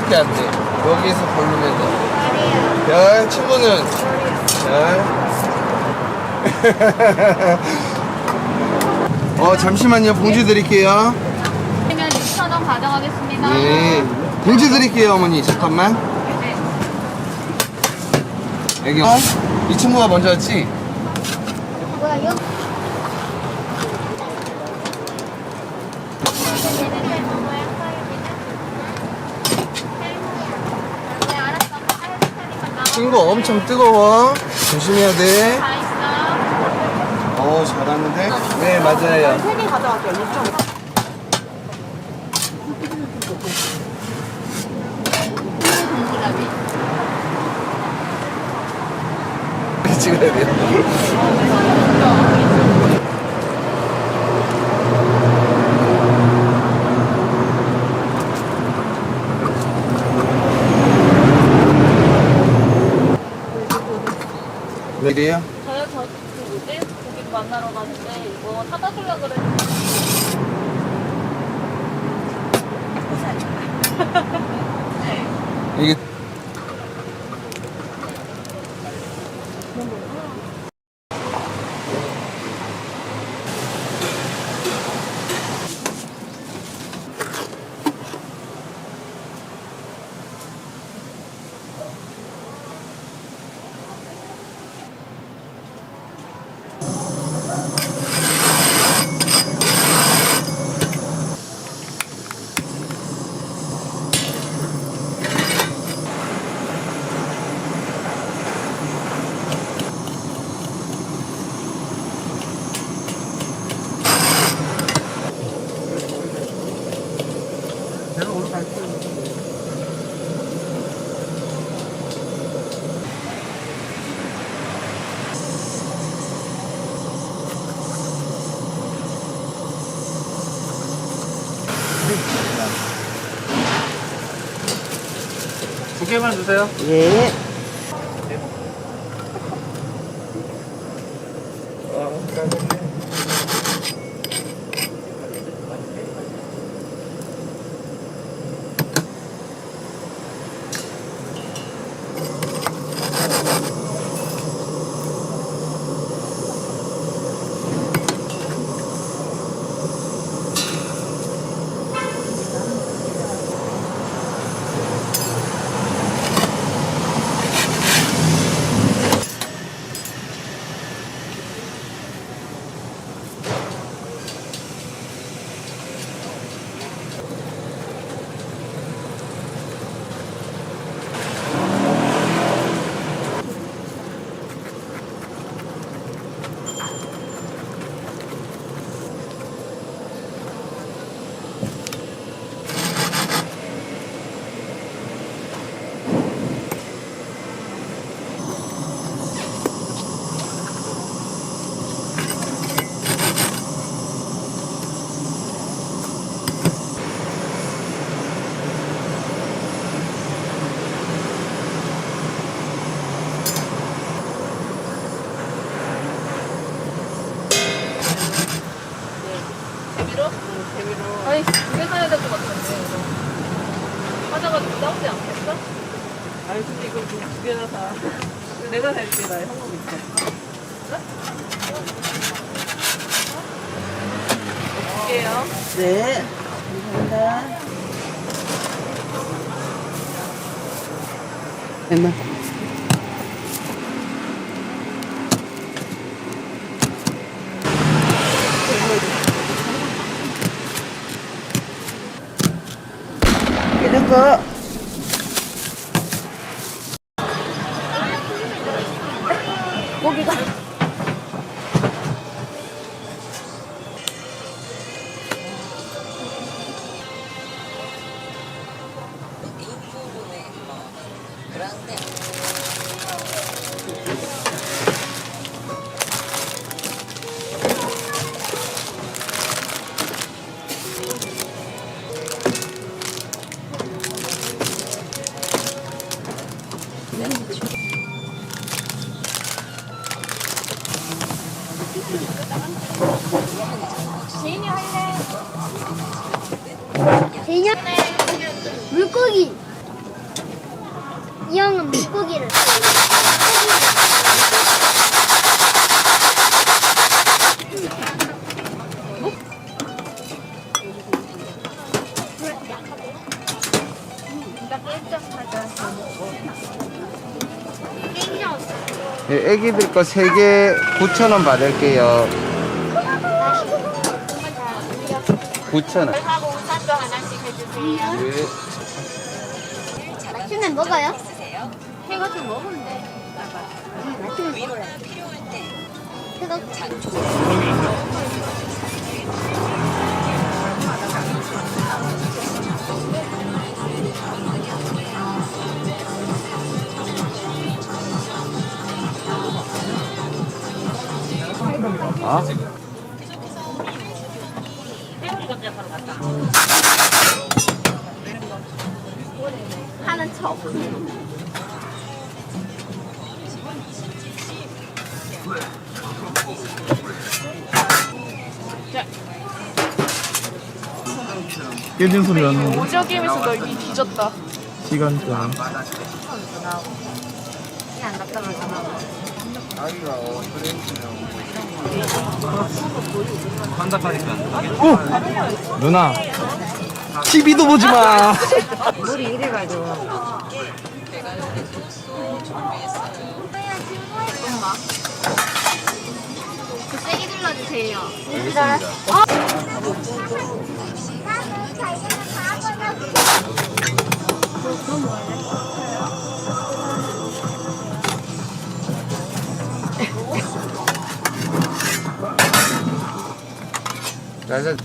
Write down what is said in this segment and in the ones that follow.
밖에 안 돼. 여기에서 고르면 돼. 별, 친구는 별. 잠시만요. 봉지 드릴게요. 그러면 6,000원 가져가겠습니다. 네. 봉지 드릴게요, 어머니. 잠깐만. 여기. 이 친구가 먼저 왔지? 뭐야, 친구 엄청 뜨거워. 조심해야 돼. 다 있어. 잘하는데? 네, 맞아요. 3개 가져갈게요. 6점. 찍어야 돼요. 네, 이래요? 저요, 저 뭐지? 고객 만나러 가는데 이거 사다 주려고 그래. 이게 두 개만 주세요. 예. 재미로? 재미로. 아니, 두개 사야 될 것 같은데, 이거. 하다가 싸우지 않겠어? 아니 근데 이걸 두 개나 사. 내가 살게. 나 현금 있어. 볼게요. 네. 감사합니다. 얼마? 이런 거. 고기가. 제인이 할래. 제인이 물고기. 이 형은 물고기를. 예, 애기들 거 3개 9,000원 받을게요. 9,000원. 하고 우산도 하나씩 해주세요. 네. 아침에 먹어요? 해가 좀 먹으면 돼. 아침에 먹어요. 그거 아? 태우리 감자파로 갔다. 하는 척. 깨진 소리 나는 오징어 게임에서 너 이미 뒤졌다. 시간장. 안 갔다 가잖아. 아기가 프렌치랑 오! 누나 TV도 보지 마. 물이 이래가지고. 세게 눌러주세요. 알겠습니다. 자자.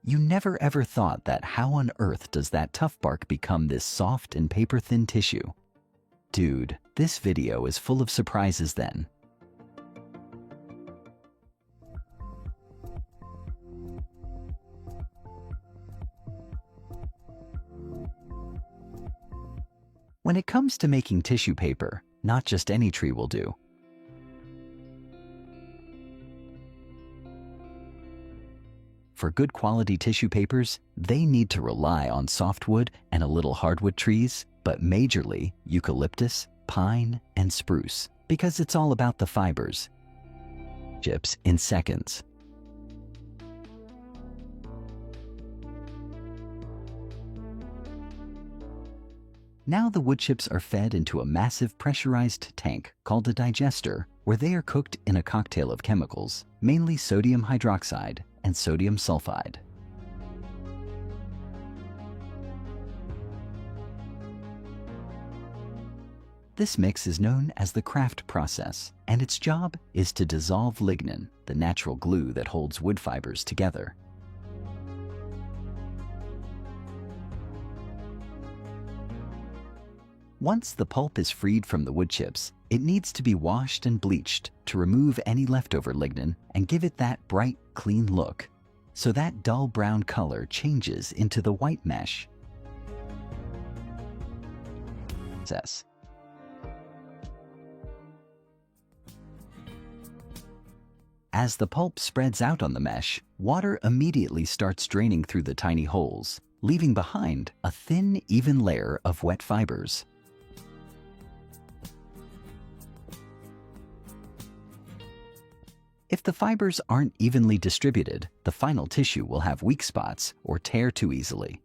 You never ever thought that how on earth does that tough bark become this soft and paper-thin tissue? Dude, this video is full of surprises then. When it comes to making tissue paper, not just any tree will do. For good quality tissue papers, they need to rely on softwood and a little hardwood trees, but majorly eucalyptus, pine, and spruce, because it's all about the fibers. Chips in seconds. Now the wood chips are fed into a massive pressurized tank called a digester, where they are cooked in a cocktail of chemicals, mainly sodium hydroxide and sodium sulfide. This mix is known as the Kraft process, and its job is to dissolve lignin, the natural glue that holds wood fibers together. Once the pulp is freed from the wood chips, it needs to be washed and bleached to remove any leftover lignin and give it that bright, clean look. So that dull brown color changes into the white mesh. As the pulp spreads out on the mesh, water immediately starts draining through the tiny holes, leaving behind a thin, even layer of wet fibers. If the fibers aren't evenly distributed, the final tissue will have weak spots or tear too easily.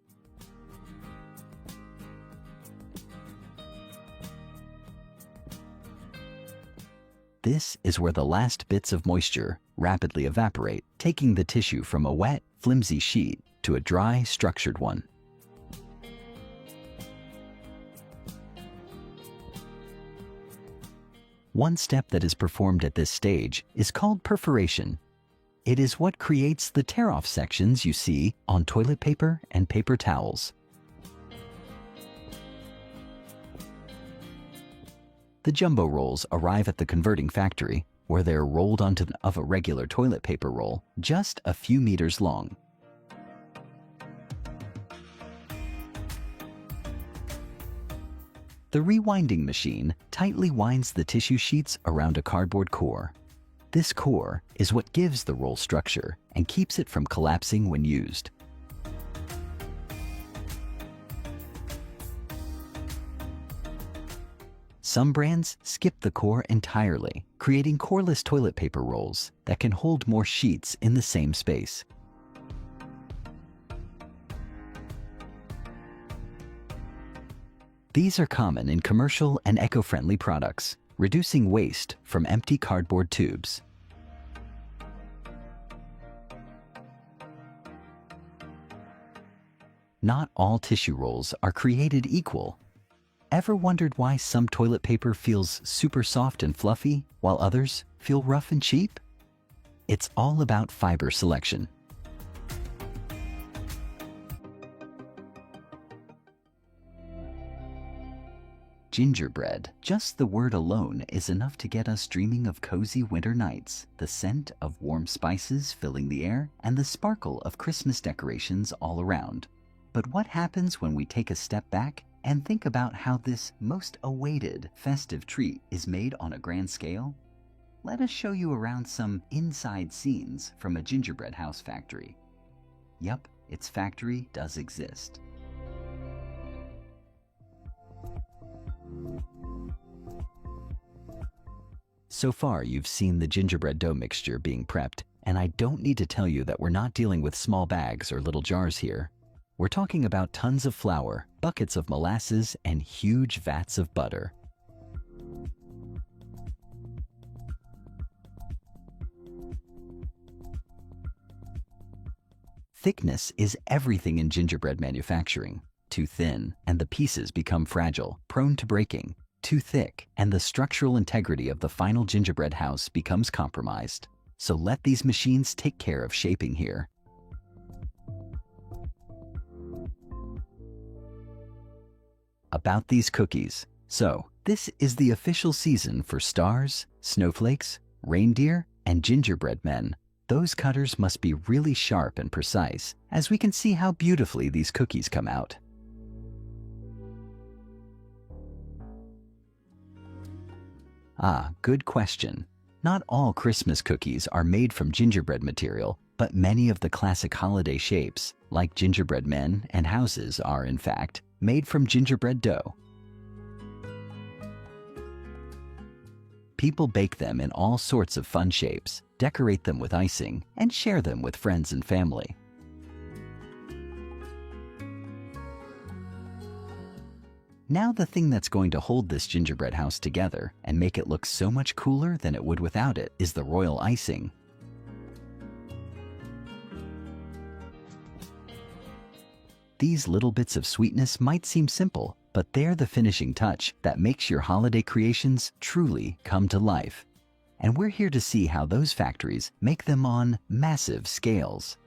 This is where the last bits of moisture rapidly evaporate, taking the tissue from a wet, flimsy sheet to a dry, structured one. One step that is performed at this stage is called perforation. It is what creates the tear-off sections you see on toilet paper and paper towels. The jumbo rolls arrive at the converting factory, where they're rolled onto a regular toilet paper roll, just a few meters long. The rewinding machine tightly winds the tissue sheets around a cardboard core. This core is what gives the roll structure and keeps it from collapsing when used. Some brands skip the core entirely, creating coreless toilet paper rolls that can hold more sheets in the same space. These are common in commercial and eco-friendly products, reducing waste from empty cardboard tubes. Not all tissue rolls are created equal. Ever wondered why some toilet paper feels super soft and fluffy, while others feel rough and cheap? It's all about fiber selection. Gingerbread. Just the word alone is enough to get us dreaming of cozy winter nights, the scent of warm spices filling the air, and the sparkle of Christmas decorations all around. But what happens when we take a step back and think about how this most awaited festive treat is made on a grand scale? Let us show you around some inside scenes from a gingerbread house factory. Yup, its factory does exist. So far, you've seen the gingerbread dough mixture being prepped, and I don't need to tell you that we're not dealing with small bags or little jars here. We're talking about tons of flour, buckets of molasses, and huge vats of butter. Thickness is everything in gingerbread manufacturing. Too thin, and the pieces become fragile, prone to breaking. Too thick, and the structural integrity of the final gingerbread house becomes compromised. So let these machines take care of shaping here. About these cookies. So, this is the official season for stars, snowflakes, reindeer, and gingerbread men. Those cutters must be really sharp and precise, as we can see how beautifully these cookies come out. Ah, good question. Not all Christmas cookies are made from gingerbread material, but many of the classic holiday shapes, like gingerbread men and houses, are, in fact, made from gingerbread dough. People bake them in all sorts of fun shapes, decorate them with icing, and share them with friends and family. Now the thing that's going to hold this gingerbread house together and make it look so much cooler than it would without it is the royal icing. These little bits of sweetness might seem simple, but they're the finishing touch that makes your holiday creations truly come to life. And we're here to see how those factories make them on massive scales.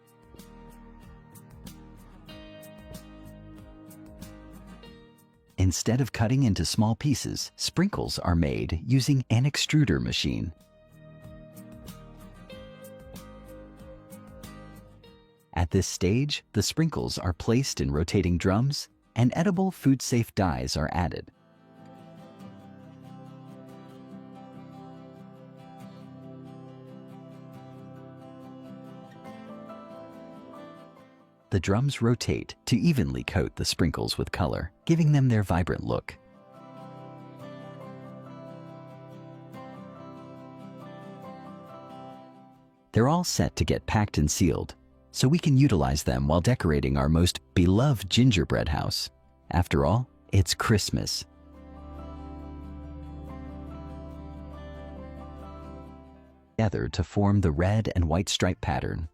Instead of cutting into small pieces, sprinkles are made using an extruder machine. At this stage, the sprinkles are placed in rotating drums and edible food-safe dyes are added. The drums rotate to evenly coat the sprinkles with color, giving them their vibrant look. They're all set to get packed and sealed, so we can utilize them while decorating our most beloved gingerbread house. After all, it's Christmas. Together to form the red and white stripe pattern.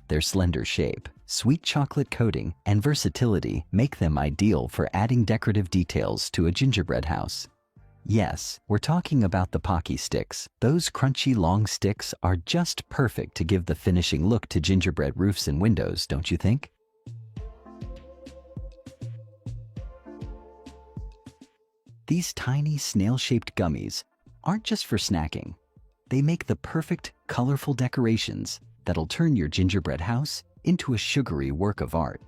Their slender shape, sweet chocolate coating, and versatility make them ideal for adding decorative details to a gingerbread house. Yes, we're talking about the Pocky sticks. Those crunchy long sticks are just perfect to give the finishing look to gingerbread roofs and windows, don't you think? These tiny snail-shaped gummies aren't just for snacking. They make the perfect, colorful decorations that'll turn your gingerbread house into a sugary work of art.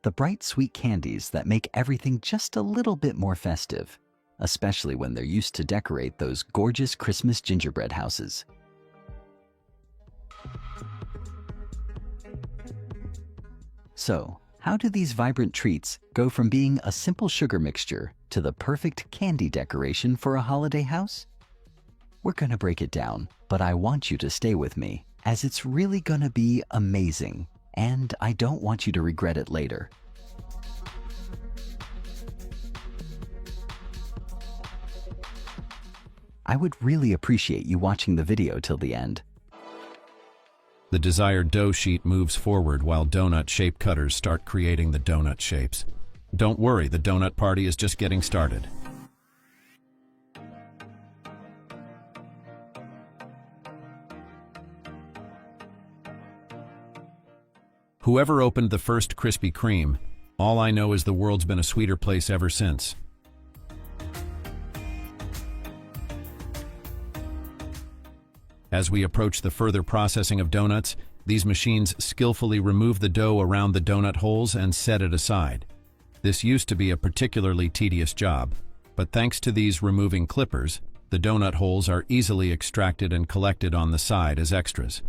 The bright, sweet candies that make everything just a little bit more festive, especially when they're used to decorate those gorgeous Christmas gingerbread houses. So, how do these vibrant treats go from being a simple sugar mixture to the perfect candy decoration for a holiday house? We're gonna break it down, but I want you to stay with me, as it's really gonna be amazing, and I don't want you to regret it later. I would really appreciate you watching the video till the end. The desired dough sheet moves forward while donut shape cutters start creating the donut shapes. Don't worry, the donut party is just getting started. Whoever opened the first Krispy Kreme, all I know is the world's been a sweeter place ever since. As we approach the further processing of donuts, these machines skillfully remove the dough around the donut holes and set it aside. This used to be a particularly tedious job, but thanks to these removing clippers, the donut holes are easily extracted and collected on the side as extras.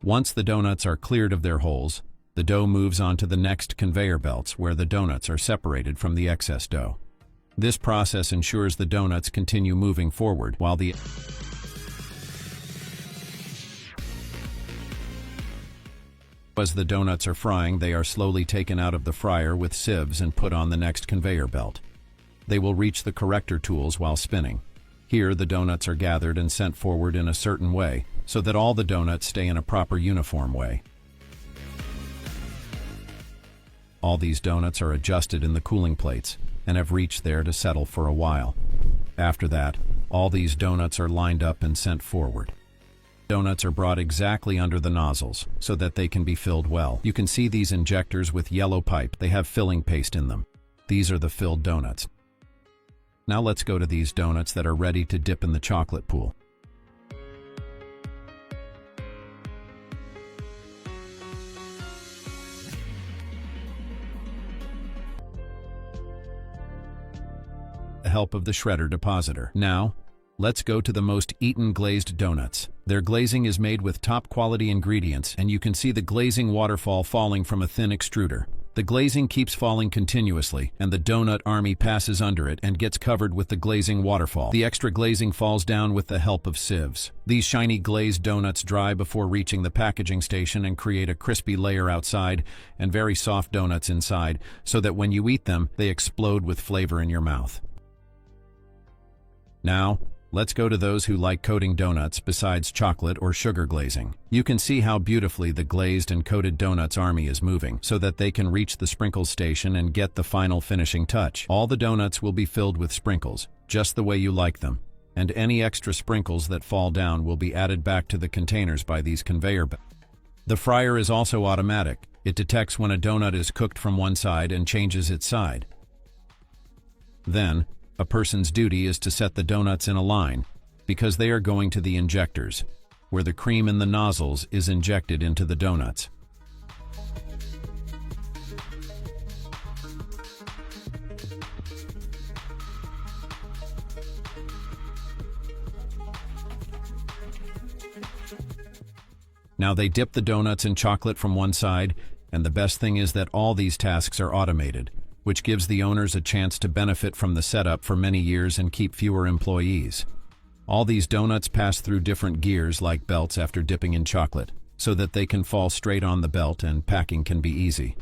Once the donuts are cleared of their holes, the dough moves on to the next conveyor belts where the donuts are separated from the excess dough. This process ensures the donuts continue moving forward while As the donuts are frying, they are slowly taken out of the fryer with sieves and put on the next conveyor belt. They will reach the corrector tools while spinning. Here, the donuts are gathered and sent forward in a certain way, so that all the donuts stay in a proper uniform way. All these donuts are adjusted in the cooling plates and have reached there to settle for a while. After that, all these donuts are lined up and sent forward. Donuts are brought exactly under the nozzles so that they can be filled well. You can see these injectors with yellow pipe. They have filling paste in them. These are the filled donuts. Now let's go to these donuts that are ready to dip in the chocolate pool. The help of the shredder depositor. Now, let's go to the most eaten glazed donuts. Their glazing is made with top quality ingredients, and you can see the glazing waterfall falling from a thin extruder. The glazing keeps falling continuously, and the donut army passes under it and gets covered with the glazing waterfall. The extra glazing falls down with the help of sieves. These shiny glazed donuts dry before reaching the packaging station and create a crispy layer outside and very soft donuts inside, so that when you eat them, they explode with flavor in your mouth. Now, Let's go to those who like coating donuts besides chocolate or sugar glazing. You can see how beautifully the glazed and coated donuts army is moving so that they can reach the sprinkle station and get the final finishing touch. All the donuts will be filled with sprinkles, just the way you like them, and any extra sprinkles that fall down will be added back to the containers by these conveyor belts. The fryer is also automatic. It detects when a donut is cooked from one side and changes its side. Then, a person's duty is to set the donuts in a line, because they are going to the injectors, where the cream in the nozzles is injected into the donuts. Now they dip the donuts in chocolate from one side, and the best thing is that all these tasks are automated, which gives the owners a chance to benefit from the setup for many years and keep fewer employees. All these donuts pass through different gears like belts after dipping in chocolate, so that they can fall straight on the belt and packing can be easy.